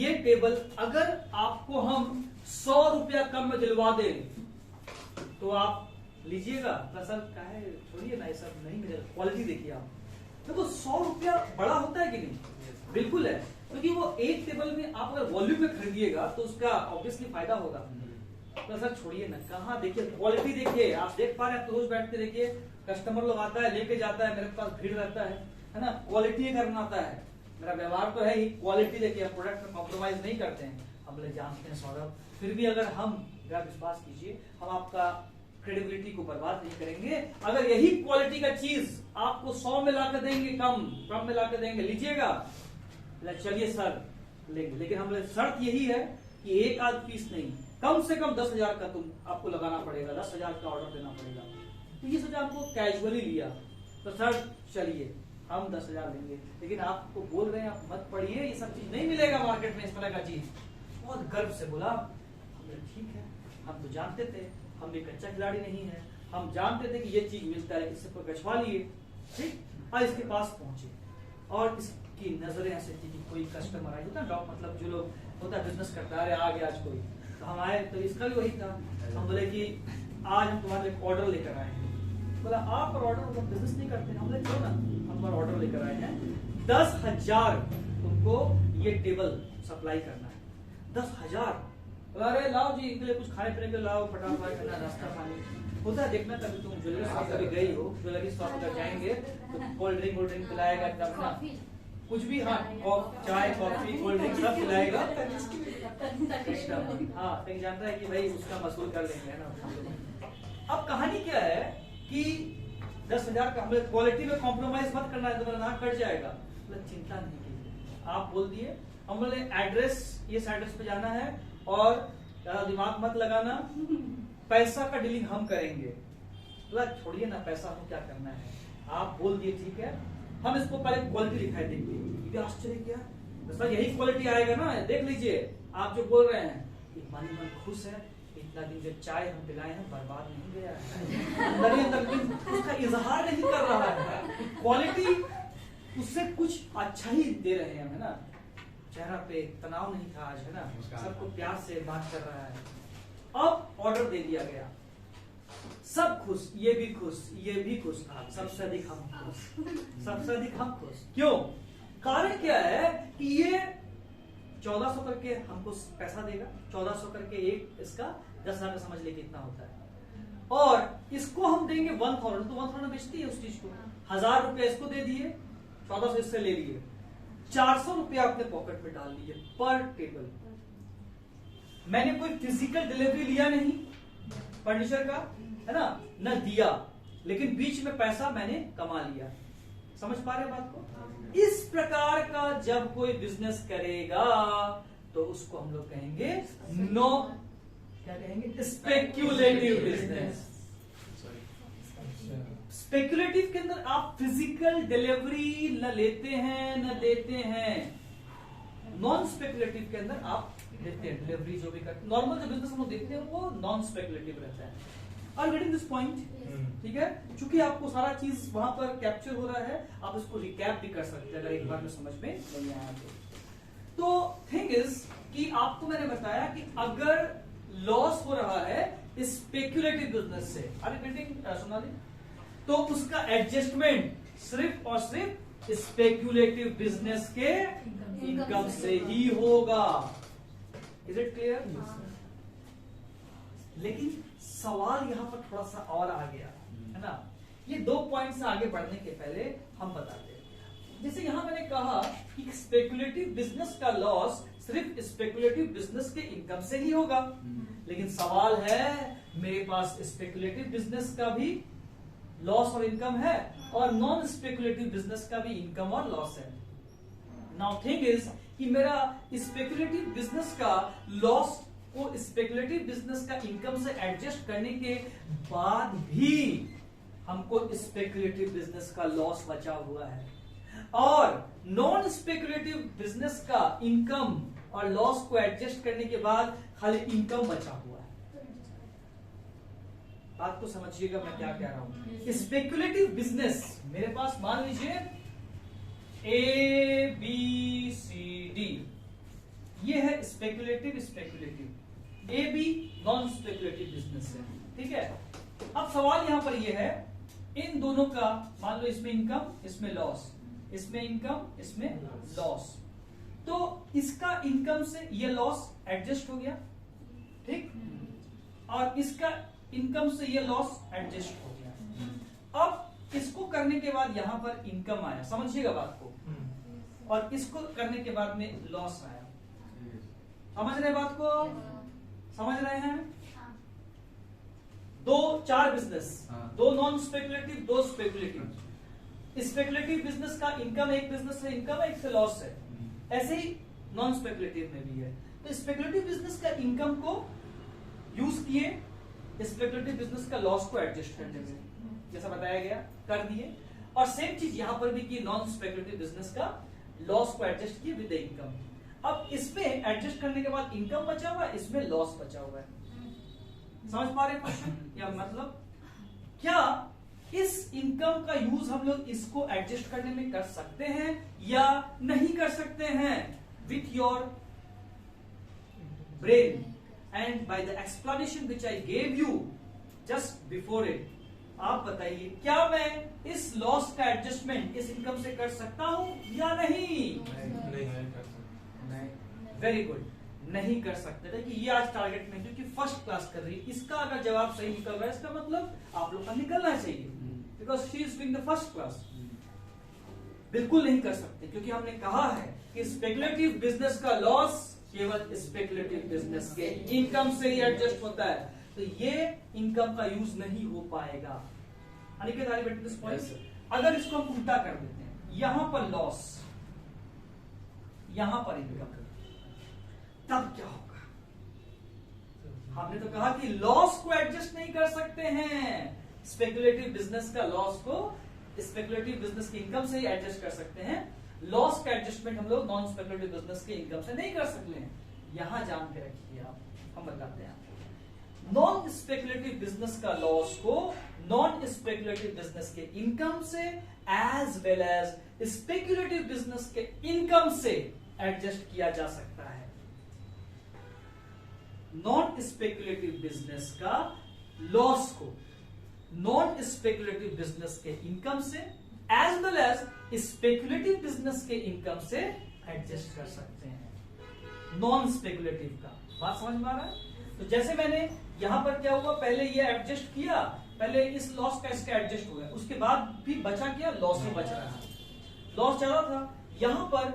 ये टेबल अगर आपको हम 100 रुपया कम में दिलवा दें तो आप लीजिएगा? सर क्या है, छोड़िए ना, ये सब नहीं मिलेगा, क्वालिटी देखिए आप। देखो 100 रुपया बड़ा होता है कि नहीं? बिल्कुल है, क्योंकि वो एक टेबल में आप अगर वॉल्यूम में खरीदिएगा तो उसका ऑब्वियसली फायदा होगा। तो सर छोड़िए ना, कहाँ, देखिए क्वालिटी देखिए, आप देख पा रहे हैं, रोज बैठ के देखिए, कस्टमर लोग आता है लेके जाता है, मेरे पास भीड़ रहता है ना, क्वालिटी करना आता है, मेरा व्यवहार तो है ही क्वालिटी देखिए, प्रोडक्ट में कॉम्प्रोमाइज नहीं करते हैं, हम लोग जानते हैं सौरभ। फिर भी अगर हम, मेरा विश्वास कीजिए, हम आपका क्रेडिबिलिटी को बर्बाद नहीं करेंगे। अगर यही क्वालिटी का चीज आपको 100 में ला कर देंगे, कम में ला कर देंगे, लीजिएगा? चलिए सर लेंगे, लेकिन हम शर्त यही है कि एक आध पीस नहीं, कम से कम 10,000 का तुम आपको लगाना पड़ेगा, 10,000 का ऑर्डर देना पड़ेगा। तो ये सोचा आपको कैजुअली लिया, तो सर चलिए हम 10,000 लेंगे, लेकिन आपको बोल रहे हैं आप मत पढ़िए, ये सब चीज नहीं मिलेगा मार्केट में, इस तरह का चीज। बहुत गर्व से बोला, हमने ठीक है, हम तो जानते थे, हम भी कच्चा खिलाड़ी नहीं है, हम जानते थे कि ये चीज मिलता है, इससे कोई कछवा लिए, ठीक। और इसके पास पहुंचे और इसकी नजरें ऐसे थी कि कोई कस्टमर आए, होता है मतलब जो लोग होता है बिजनेस करता है, आ गया आज कोई, तो हम आए, तो इसका भी वही था, हम बोले कि आज हम तुम्हारे लिए ऑर्डर लेकर आए हैं। बोला आप ऑर्डर मतलब बिजनेस नहीं करते? हम बोले क्यों ना, हम तुम्हारा ऑर्डर लेकर आए हैं, 10,000 तुमको ये टेबल सप्लाई करना है, 10,000। अरे लाओ जी, इनके लिए कुछ खाने पीने के लाओ, फटाफट करना, नाश्ता पानी होता है, देखना कभी तुम ज्वेलरी शॉप कभी गई हो, ज्वेलरी शॉप पर जाएंगे तो कोल्ड ड्रिंक पिलाएगा, तब ना कुछ भी, हाँ चाय कॉफी कोल्ड ड्रिंक सब पिलाएगा, हाँ कहीं जानता है कि भाई उसका मसूल कर लेंगे, है ना। अब कहानी क्या है कि 10,000 का, हमें क्वालिटी में कॉम्प्रोमाइज मत करना है तो मेरा नाक कट जाएगा, मतलब चिंता नहीं कीजिए, आप बोल दिए, हम बोले एड्रेस, इस एड्रेस पे जाना है और ज्यादा दिमाग मत लगाना, पैसा का डीलिंग हम करेंगे। छोड़िए ना पैसा हम क्या करना है, आप बोल दिए ठीक है, हम इसको पहले क्वालिटी दिखाई देंगे। आश्चर्य क्या, सर यही क्वालिटी आएगा ना, देख लीजिए आप जो बोल रहे हैं, मन ही मन खुश है, इतना दिन जो चाय हम पिलाए हैं बर्बाद नहीं गया है, अंदर ही अंदर उसका इजहार नहीं कर रहा है, क्वालिटी उससे कुछ अच्छा ही दे रहे हैं, है ना, चेहरा पे तनाव नहीं था आज, है ना, सबको प्यार से बात कर रहा है। अब ऑर्डर दे दिया गया, सब खुश, ये भी खुश, ये भी खुश, सबसे अधिक हम खुश, सबसे अधिक हम खुश। क्यों? कारण क्या है कि ये 1400 करके हमको पैसा देगा, 1400 करके एक इसका 10,000 समझ ले कितना होता है, और इसको हम देंगे 1,000, तो 1,000 बेचती है उस चीज को, 1,000 रुपया इसको दे दिए, 1400 इससे ले लिए, 400 रुपया अपने पॉकेट में डाल दिए पर टेबल। मैंने कोई फिजिकल डिलीवरी लिया नहीं फर्नीचर का, है ना, न दिया, लेकिन बीच में पैसा मैंने कमा लिया। समझ पा रहे बात को? इस प्रकार का जब कोई बिजनेस करेगा तो उसको हम लोग कहेंगे नो, क्या कहेंगे, स्पेक्यूलेटिव बिजनेस। स्पेक्यूलेटिव के अंदर आप फिजिकल डिलीवरी न लेते हैं न देते हैं, नॉन स्पेक्यूलेटिव के अंदर आप देते हैं डिलीवरी, जो भी करते, नॉर्मल जो बिजनेस हम लोग देखते हैं वो नॉन स्पेक्यूलेटिव रहता है। Are getting this point? ठीक है, चूंकि आपको सारा चीज वहां पर कैप्चर हो रहा है, आप इसको रिकैप भी कर सकते हैं अगर एक बार में समझ में नहीं आया तो थिंग इज कि आपको मैंने बताया कि अगर लॉस हो रहा है स्पेक्यूलेटिव बिजनेस से, आर गेटिंग सोनाली, तो उसका एडजस्टमेंट सिर्फ और सिर्फ स्पेक्यूलेटिव बिजनेस के इनकम से ही होगा। Is it clear? लेकिन सवाल यहां पर थोड़ा सा और आ गया, है ना, ये 2 पॉइंट से आगे बढ़ने के पहले हम बताते हैं। जैसे यहां मैंने कहा कि स्पेक्यूलेटिव बिजनेस का लॉस सिर्फ स्पेक्यूलेटिव बिजनेस के इनकम से ही होगा, लेकिन सवाल है मेरे पास स्पेक्यूलेटिव बिजनेस का भी लॉस और इनकम है और नॉन स्पेक्यूलेटिव बिजनेस का भी इनकम और लॉस है। नाउ थिंग इज कि मेरा स्पेक्यूलेटिव बिजनेस का लॉस को स्पेक्यूलेटिव बिजनेस का इनकम से एडजस्ट करने के बाद भी हमको स्पेक्यूलेटिव बिजनेस का लॉस बचा हुआ है, और नॉन स्पेक्यूलेटिव बिजनेस का इनकम और लॉस को एडजस्ट करने के बाद खाली इनकम बचा हुआ है। बात को समझिएगा मैं क्या कह रहा हूं। स्पेक्यूलेटिव बिजनेस मेरे पास मान लीजिए ABCD, ये speculative, A B non speculative business है, ठीक है। अब सवाल यहां पर ये है, इन दोनों का मान लो इसमें इनकम, इसमें लॉस, इसमें इनकम, इसमें लॉस, तो इसका इनकम से ये लॉस एडजस्ट हो गया, ठीक, और इसका इनकम से ये लॉस एडजस्ट हो गया। अब इसको करने के बाद यहां पर इनकम आया, समझिएगा बात को, और इसको करने के बाद में लॉस आया। समझ रहे बात को, समझ रहे हैं? दो चार बिजनेस, दो नॉन स्पेकुलेटिव, दो स्पेकुलेटिव। स्पेकुलेटिव बिजनेस का इनकम, एक बिजनेस से इनकम है, एक से लॉस है, ऐसे ही नॉन स्पेकुलेटिव में भी है। तो स्पेकुलेटिव बिजनेस का इनकम को यूज किए स्पेकुलेटिव बिजनेस का लॉस को एडजस्ट करने में, जैसा बताया गया कर दिए, और सेम चीज यहां पर भी की, नॉन स्पेकुलेटिव बिजनेस का लॉस को एडजस्ट किए विद इनकम। अब इसमें एडजस्ट करने के बाद इनकम बचा हुआ है, इसमें लॉस बचा हुआ है। समझ पा रहे क्वेश्चन? या मतलब क्या इस इनकम का यूज हम लोग इसको एडजस्ट करने में कर सकते हैं या नहीं कर सकते हैं? With your brain and by the explanation which I gave you just before it, आप बताइए क्या मैं इस लॉस का एडजस्टमेंट इस इनकम से कर सकता हूं या नहीं? वेरी गुड, नहीं कर सकते। देखिए ये आज टारगेट में क्योंकि फर्स्ट क्लास कर रही है, इसका अगर जवाब सही निकल रहा है इसका मतलब आप लोग का निकलना चाहिए, because she is doing the first class. बिल्कुल नहीं कर सकते क्योंकि हमने कहा है कि स्पेकुलेटिव बिजनेस का लॉस केवल स्पेकुलेटिव बिजनेस के इनकम से ही एडजस्ट होता है, तो ये इनकम का यूज नहीं हो पाएगा। Aniket are you getting this point? अगर इसको हम उल्टा कर देते हैं, यहां पर लॉस, यहां पर इनकम, तब क्या होगा? हमने तो कहा कि लॉस को एडजस्ट नहीं कर सकते हैं, स्पेकुलेटिव बिजनेस का लॉस को स्पेकुलेटिव बिजनेस की इनकम से ही एडजस्ट कर सकते हैं, लॉस का एडजस्टमेंट हम लोग नॉन स्पेकुलेटिव बिजनेस के इनकम से नहीं कर सकते हैं। यहां जान के रखिए आप, हम बताते हैं आपको। नॉन स्पेकुलेटिव बिजनेस का लॉस को नॉन स्पेकुलेटिव बिजनेस के इनकम से as well as speculative business के इनकम से एडजस्ट किया जा सकता है। नॉन स्पेकुलेटिव बिजनेस का लॉस को नॉन स्पेकुलेटिव बिजनेस के इनकम से as well as speculative business के इनकम से एडजस्ट कर सकते हैं। नॉन स्पेकुलेटिव का बात समझ में आ रहा है? तो जैसे मैंने यहां पर क्या हुआ, पहले ये एडजस्ट किया, पहले इस लॉस का इसका एडजस्ट हो गया, उसके बाद भी बचा क्या, लॉस ही बच रहा है, लॉस चला था। यहां पर